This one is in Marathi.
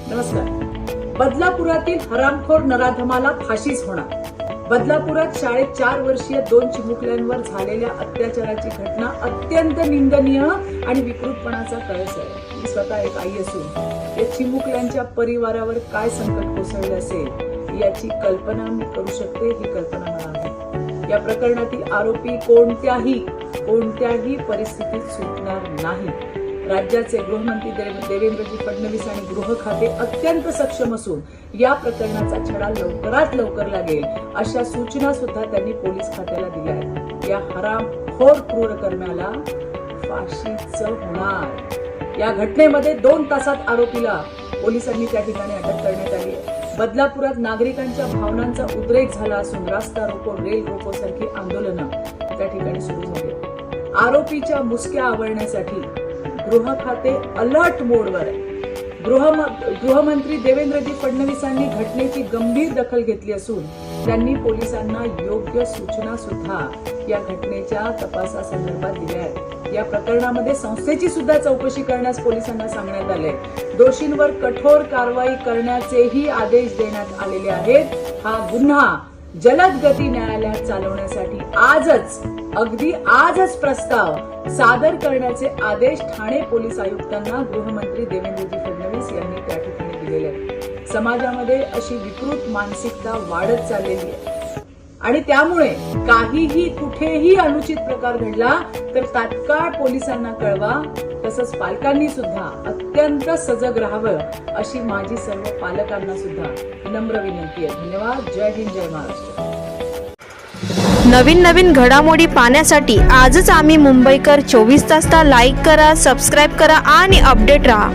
नमस्कार। बदलापुरातील हरामखोर नराधमाला फाशीच होणार। बदलापुरात शाळेत 4 वर्षीय 2 चिमुकल्यांवर झालेल्या अत्याचाराची घटना अत्यंत निंदनीय आणि विकृतपणाचा कळस आहे। मी स्वतः एक आई असून या चिमुकल्यांच्या परिवारावर काय संकट कोसळले असेल याची कल्पना मी करू शकते। ही कल्पना मला आहे। या प्रकरणातील आरोपी कोणत्याही परिस्थितीत सुटणार नाही। राज्याचे गृहमंत्री देवेंद्रजी फडणवीस आणि गृह खाते अत्यंत सक्षम असून या प्रकरणाचा छडा लवकरात लवकर लागेल अशा सूचना सुद्धा त्यांनी पोलीस खात्याला दिल्या आहेत। या हरामखोर क्रूरकर्म्याला फाशीच होणार। या घटनेमध्ये 2 तासात आरोपीला पोलिसांनी त्या ठिकाणी अटक करण्यात आली आहे। बदलापुरात नागरिकांच्या भावनांचा उद्रेक झाला असून रास्ता रोको, रेल रोको सारखी आंदोलनं त्या ठिकाणी सुरू झाली। आरोपीच्या मुसक्या आवळण्यासाठी गृह खाते अलर्ट मोडवर आहे। गृहमंत्री देवेंद्रजी फडणवीसांनी घटनेची गंभीर दखल घेतली असून त्यांनी पोलिसांना योग्य सूचना सुद्धा या घटनेच्या तपासासंदर्भात दिल्या आहेत। या प्रकरणामध्ये संस्थेची सुद्धा चौकशी करण्यास पोलिसांना सांगण्यात आले। दोषींवर कठोर कारवाई करण्याचेही आदेश देण्यात आलेले आहेत। हा गुन्हा जलद गती न्यायालयात चालवण्यासाठी आजच प्रस्ताव सादर करण्याचे आदेश ठाणे पोलीस आयुक्तांना गृहमंत्री देवेंद्रजी फडणवीस यांनी त्या ठिकाणी दिलेले आहेत। समाजामध्ये अशी विकृत मानसिकता वाढत चाललेली आहे आणि त्यामुळे काहीही कुठेही अनुचित प्रकार घडला तर तात्काळ पोलिसांना कळवा। तसंच पालकांनी सुद्धा अत्यंत सजग राहावं अशी माझी सर्व पालकांना सुद्धा नम्र विनंती आहे। धन्यवाद। जय हिंद, जय महाराष्ट्र। नवीन घडामोडी पाहण्यासाठी आजच आम्ही मुंबईकर 24 तासला लाईक करा, सबस्क्राईब करा आणि अपडेट रहा।